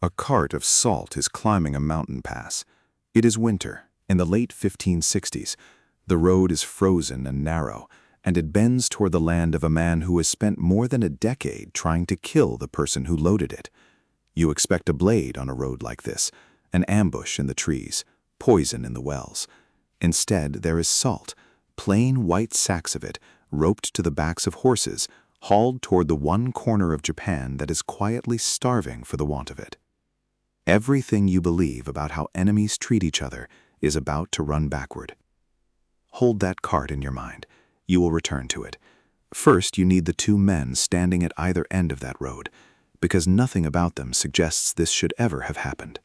A cart of salt is climbing a mountain pass. It is winter, in the late 1560s. The road is frozen and narrow, and it bends toward the land of a man who has spent more than a decade trying to kill the person who loaded it. You expect a blade on a road like this, an ambush in the trees, poison in the wells. Instead, there is salt, plain white sacks of it, roped to the backs of horses, hauled toward the one corner of Japan that is quietly starving for the want of it. Everything you believe about how enemies treat each other is about to run backward. Hold that cart in your mind. You will return to it. First, you need the two men standing at either end of that road, because nothing about them suggests this should ever have happened.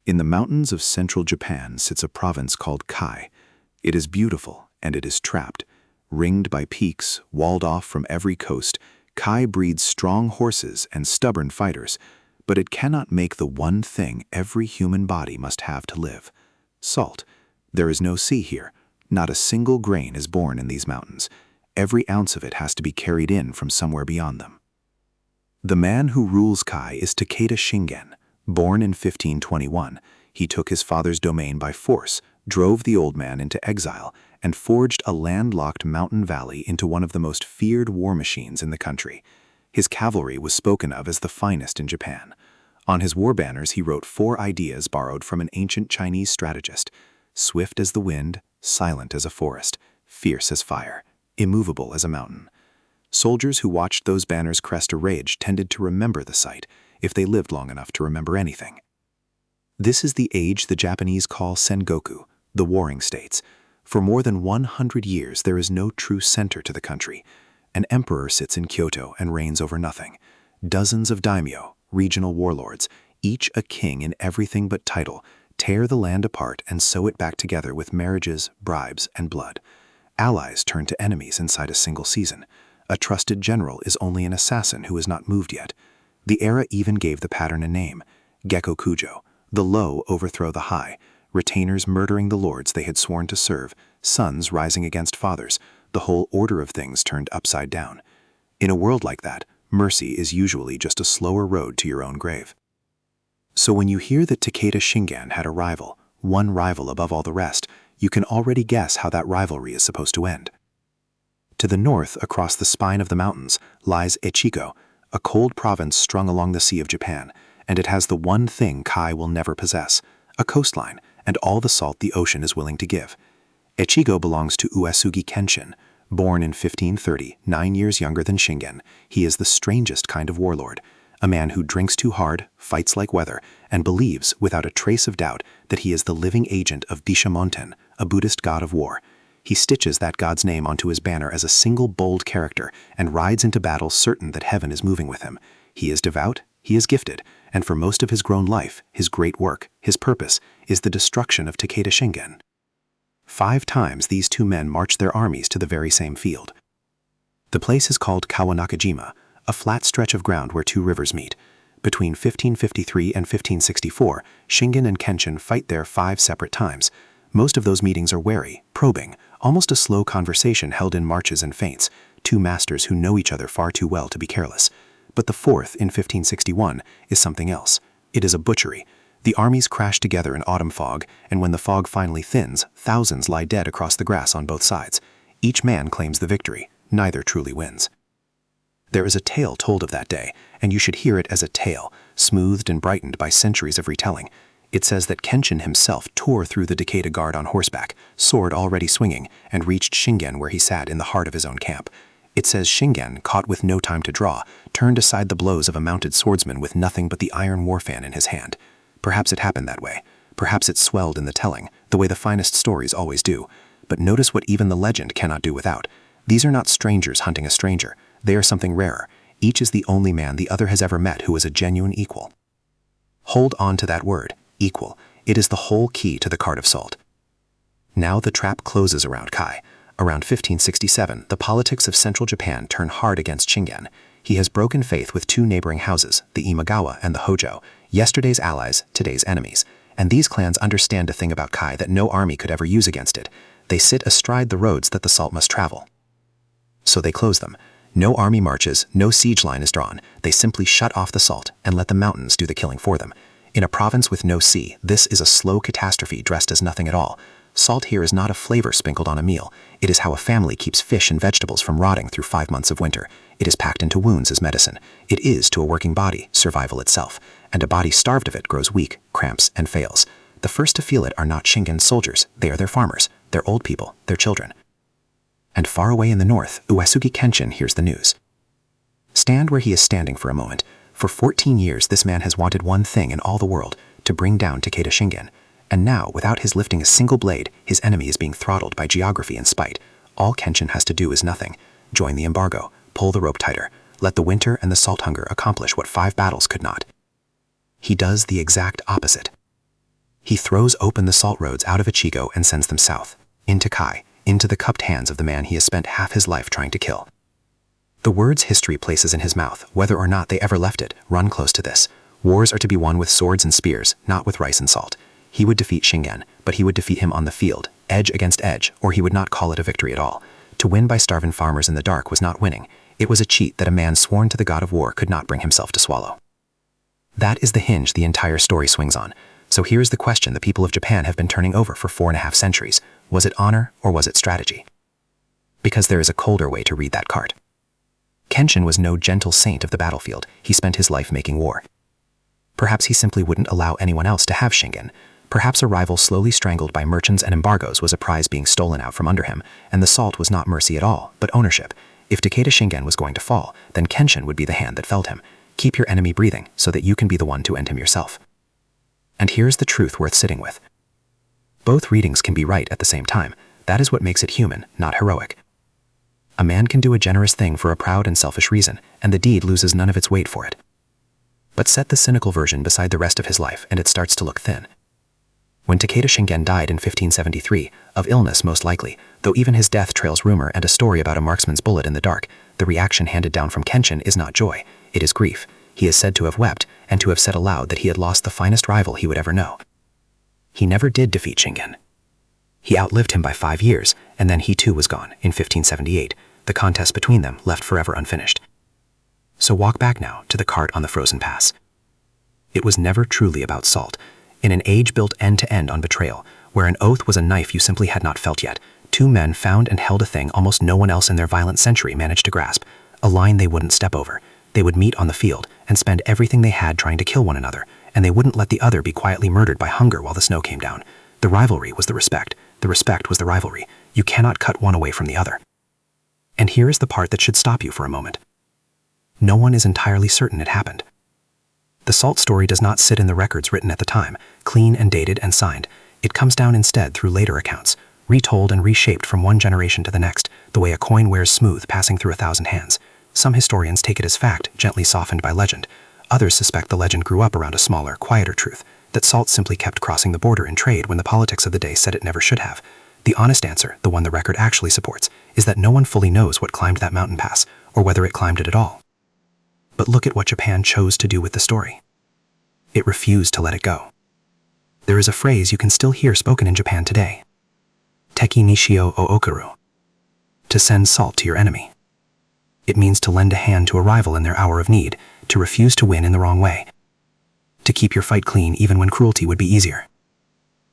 In the mountains of central Japan sits a province called Kai. It is beautiful, and it is trapped. Ringed by peaks, walled off from every coast, Kai breeds strong horses and stubborn fighters, but it cannot make the one thing every human body must have to live: salt. There is no sea here. Not a single grain is born in these mountains. Every ounce of it has to be carried in from somewhere beyond them. The man who rules Kai is Takeda Shingen. Born in 1521, he took his father's domain by force, drove the old man into exile, and forged a landlocked mountain valley into one of the most feared war machines in the country. His cavalry was spoken of as the finest in Japan. On his war banners he wrote 4 ideas borrowed from an ancient Chinese strategist: swift as the wind, silent as a forest, fierce as fire, immovable as a mountain. Soldiers who watched those banners crest a ridge tended to remember the sight, if they lived long enough to remember anything. This is the age the Japanese call Sengoku, the warring states. For more than 100 years there is no true center to the country. An emperor sits in Kyoto and reigns over nothing. Dozens of daimyo, regional warlords, each a king in everything but title, tear the land apart and sew it back together with marriages, bribes, and blood. Allies turn to enemies inside a single season. A trusted general is only an assassin who has not moved yet. The era even gave the pattern a name: Gekkokujo. The low overthrow the high, retainers murdering the lords they had sworn to serve, sons rising against fathers, the whole order of things turned upside down. In a world like that, mercy is usually just a slower road to your own grave. So when you hear that Takeda Shingen had a rival, one rival above all the rest, you can already guess how that rivalry is supposed to end. To the north, across the spine of the mountains, lies Echigo, a cold province strung along the Sea of Japan, and it has the one thing Kai will never possess: a coastline and all the salt the ocean is willing to give. Echigo belongs to Uesugi Kenshin. Born in 1530, 9 years younger than Shingen, he is the strangest kind of warlord, a man who drinks too hard, fights like weather, and believes, without a trace of doubt, that he is the living agent of Bishamonten, a Buddhist god of war. He stitches that god's name onto his banner as a single bold character and rides into battle certain that heaven is moving with him. He is devout, he is gifted, and for most of his grown life, his great work, his purpose, is the destruction of Takeda Shingen. 5 times these two men marched their armies to the very same field. The place is called Kawanakajima, a flat stretch of ground where 2 rivers meet. Between 1553 and 1564, Shingen and Kenshin fight there 5 separate times. Most of those meetings are wary, probing, almost a slow conversation held in marches and feints, 2 masters who know each other far too well to be careless. But the 4th, in 1561, is something else. It is a butchery. The armies crash together in autumn fog, and when the fog finally thins, thousands lie dead across the grass on both sides. Each man claims the victory. Neither truly wins. There is a tale told of that day, and you should hear it as a tale, smoothed and brightened by centuries of retelling. It says that Kenshin himself tore through the Takeda guard on horseback, sword already swinging, and reached Shingen where he sat in the heart of his own camp. It says Shingen, caught with no time to draw, turned aside the blows of a mounted swordsman with nothing but the iron war fan in his hand. Perhaps it happened that way. Perhaps it swelled in the telling, the way the finest stories always do. But notice what even the legend cannot do without. These are not strangers hunting a stranger. They are something rarer. Each is the only man the other has ever met who is a genuine equal. Hold on to that word, equal. It is the whole key to the cart of salt. Now the trap closes around Kai. Around 1567, the politics of central Japan turn hard against Shingen. He has broken faith with 2 neighboring houses, the Imagawa and the Hojo, yesterday's allies, today's enemies. And these clans understand a thing about Kai that no army could ever use against it. They sit astride the roads that the salt must travel. So they close them. No army marches, no siege line is drawn. They simply shut off the salt and let the mountains do the killing for them. In a province with no sea, this is a slow catastrophe dressed as nothing at all. Salt here is not a flavor sprinkled on a meal. It is how a family keeps fish and vegetables from rotting through 5 months of winter. It is packed into wounds as medicine. It is, to a working body, survival itself. And a body starved of it grows weak, cramps, and fails. The first to feel it are not Shingen soldiers. They are their farmers, their old people, their children. And far away in the north, Uesugi Kenshin hears the news. Stand where he is standing for a moment. For 14 years, this man has wanted one thing in all the world, to bring down Takeda Shingen. And now, without his lifting a single blade, his enemy is being throttled by geography and spite. All Kenshin has to do is nothing. Join the embargo, pull the rope tighter, let the winter and the salt hunger accomplish what 5 battles could not. He does the exact opposite. He throws open the salt roads out of Ichigo and sends them south, into Kai, into the cupped hands of the man he has spent half his life trying to kill. The words history places in his mouth, whether or not they ever left it, run close to this. Wars are to be won with swords and spears, not with rice and salt. He would defeat Shingen, but he would defeat him on the field, edge against edge, or he would not call it a victory at all. To win by starving farmers in the dark was not winning. It was a cheat that a man sworn to the god of war could not bring himself to swallow. That is the hinge the entire story swings on. So here's the question the people of Japan have been turning over for 4.5 centuries. Was it honor or was it strategy? Because there is a colder way to read that card. Kenshin was no gentle saint of the battlefield. He spent his life making war. Perhaps he simply wouldn't allow anyone else to have Shingen. Perhaps a rival slowly strangled by merchants and embargoes was a prize being stolen out from under him, and the salt was not mercy at all, but ownership. If Takeda Shingen was going to fall, then Kenshin would be the hand that felled him. Keep your enemy breathing so that you can be the one to end him yourself. And here's the truth worth sitting with. Both readings can be right at the same time. That is what makes it human, not heroic. A man can do a generous thing for a proud and selfish reason, and the deed loses none of its weight for it. But set the cynical version beside the rest of his life, and it starts to look thin. When Takeda Shingen died in 1573, of illness most likely, though even his death trails rumor and a story about a marksman's bullet in the dark, the reaction handed down from Kenshin is not joy, it is grief. He is said to have wept, and to have said aloud that he had lost the finest rival he would ever know. He never did defeat Shingen. He outlived him by 5 years, and then he too was gone, in 1578, the contest between them left forever unfinished. So walk back now to the cart on the frozen pass. It was never truly about salt. In an age built end-to-end on betrayal, where an oath was a knife you simply had not felt yet, 2 men found and held a thing almost no one else in their violent century managed to grasp, a line they wouldn't step over. They would meet on the field and spend everything they had trying to kill one another, and they wouldn't let the other be quietly murdered by hunger while the snow came down. The rivalry was the respect was the rivalry. You cannot cut one away from the other. And here is the part that should stop you for a moment. No one is entirely certain it happened. The salt story does not sit in the records written at the time, clean and dated and signed. It comes down instead through later accounts, retold and reshaped from one generation to the next, the way a coin wears smooth passing through 1,000 hands. Some historians take it as fact, gently softened by legend. Others suspect the legend grew up around a smaller, quieter truth, that salt simply kept crossing the border in trade when the politics of the day said it never should have. The honest answer, the one the record actually supports, is that no one fully knows what climbed that mountain pass, or whether it climbed it at all. But look at what Japan chose to do with the story. It refused to let it go. There is a phrase you can still hear spoken in Japan today. Teki nishio o okaru. To send salt to your enemy. It means to lend a hand to a rival in their hour of need, to refuse to win in the wrong way. To keep your fight clean even when cruelty would be easier.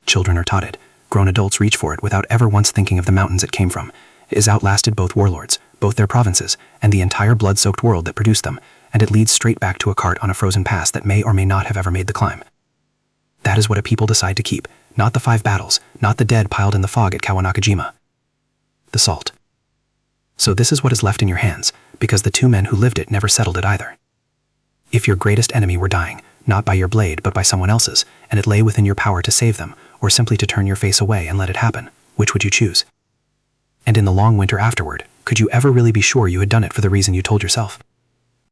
Children are taught it. Grown adults reach for it without ever once thinking of the mountains it came from. It has outlasted both warlords, both their provinces, and the entire blood-soaked world that produced them, and it leads straight back to a cart on a frozen pass that may or may not have ever made the climb. That is what a people decide to keep, not the 5 battles, not the dead piled in the fog at Kawanakajima. The salt. So this is what is left in your hands, because the 2 men who lived it never settled it either. If your greatest enemy were dying, not by your blade but by someone else's, and it lay within your power to save them, or simply to turn your face away and let it happen, which would you choose? And in the long winter afterward, could you ever really be sure you had done it for the reason you told yourself?